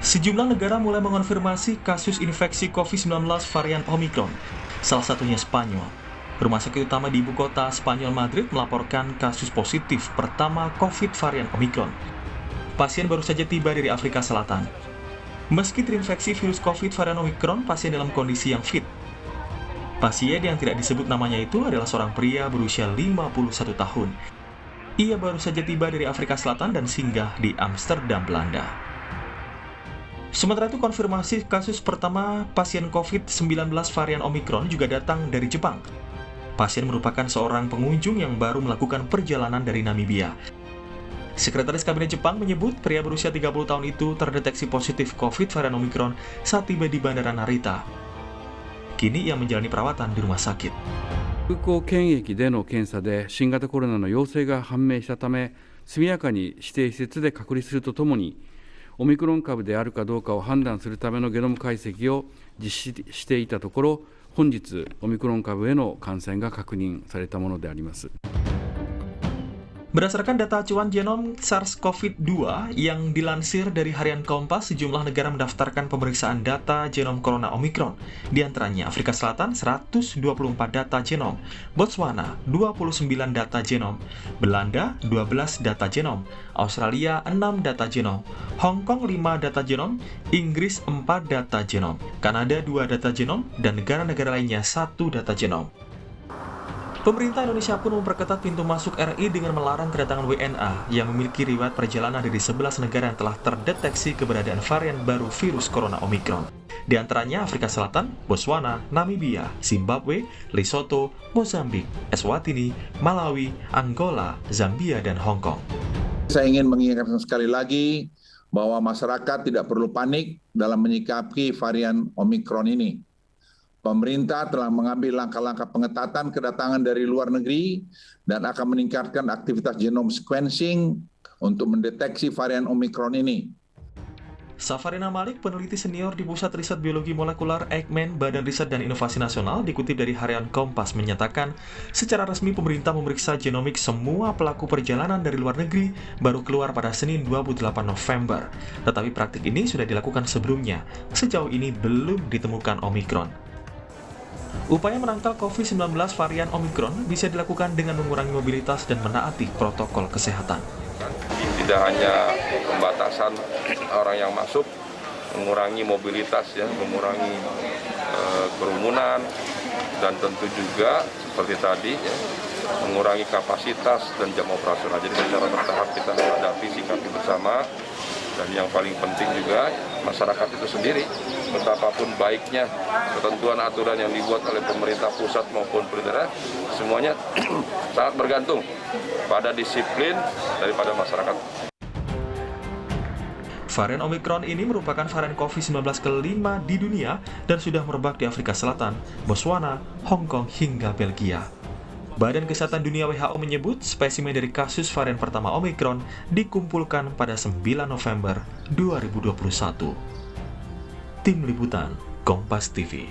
Sejumlah negara mulai mengonfirmasi kasus infeksi COVID-19 varian Omicron, salah satunya Spanyol. Rumah sakit utama di ibu kota Spanyol, Madrid, melaporkan kasus positif pertama COVID varian Omicron. Pasien baru saja tiba dari Afrika Selatan. Meski terinfeksi virus COVID varian Omicron, pasien dalam kondisi yang fit. Pasien yang tidak disebut namanya itu adalah seorang pria berusia 51 tahun. Ia baru saja tiba dari Afrika Selatan dan singgah di Amsterdam, Belanda. Sementara itu, konfirmasi kasus pertama pasien COVID-19 varian Omicron juga datang dari Jepang. Pasien merupakan seorang pengunjung yang baru melakukan perjalanan dari Namibia. Sekretaris Kabinet Jepang menyebut pria berusia 30 tahun itu terdeteksi positif COVID varian Omicron saat tiba di Bandara Narita. Kini ia menjalani perawatan di rumah sakit. 空港検疫での検査で新型コロナの陽性が判明したため、速やかに指定施設で隔離するとともに、オミクロン株であるかどうかを判断するためのゲノム解析を実施していたところ、本日、オミクロン株への感染が確認されたものであります。 Berdasarkan data acuan genom SARS-CoV-2 yang dilansir dari harian Kompas, sejumlah negara mendaftarkan pemeriksaan data genom corona Omicron. Di antaranya Afrika Selatan 124 data genom, Botswana 29 data genom, Belanda 12 data genom, Australia 6 data genom, Hong Kong 5 data genom, Inggris 4 data genom, Kanada 2 data genom, dan negara-negara lainnya 1 data genom. Pemerintah Indonesia pun memperketat pintu masuk RI dengan melarang kedatangan WNA yang memiliki riwayat perjalanan dari 11 negara yang telah terdeteksi keberadaan varian baru virus corona Omicron. Di antaranya Afrika Selatan, Botswana, Namibia, Zimbabwe, Lesotho, Mozambik, Eswatini, Malawi, Angola, Zambia, dan Hong Kong. Saya ingin mengingatkan sekali lagi bahwa masyarakat tidak perlu panik dalam menyikapi varian Omicron ini. Pemerintah telah mengambil langkah-langkah pengetatan kedatangan dari luar negeri dan akan meningkatkan aktivitas genome sequencing untuk mendeteksi varian Omicron ini. Safarina Malik, peneliti senior di Pusat Riset Biologi Molekular Eijkman Badan Riset dan Inovasi Nasional, dikutip dari harian Kompas, menyatakan secara resmi pemerintah memeriksa genomik semua pelaku perjalanan dari luar negeri baru keluar pada Senin 28 November. Tetapi praktik ini sudah dilakukan sebelumnya. Sejauh ini belum ditemukan Omicron. Upaya menangkal COVID-19 varian Omicron bisa dilakukan dengan mengurangi mobilitas dan menaati protokol kesehatan. Tidak hanya pembatasan orang yang masuk, mengurangi mobilitas, ya, mengurangi kerumunan, dan tentu juga seperti tadi, ya, mengurangi kapasitas dan jam operasional. Jadi secara bertahap kita menghadapi, sikapi bersama. Dan yang paling penting juga masyarakat itu sendiri, betapapun baiknya ketentuan aturan yang dibuat oleh pemerintah pusat maupun daerah, semuanya sangat bergantung pada disiplin daripada masyarakat. Varian Omicron ini merupakan varian COVID-19 kelima di dunia dan sudah merebak di Afrika Selatan, Botswana, Hong Kong, hingga Belgia. Badan Kesehatan Dunia WHO menyebut spesimen dari kasus varian pertama Omicron dikumpulkan pada 9 November 2021. Tim Liputan, Kompas TV.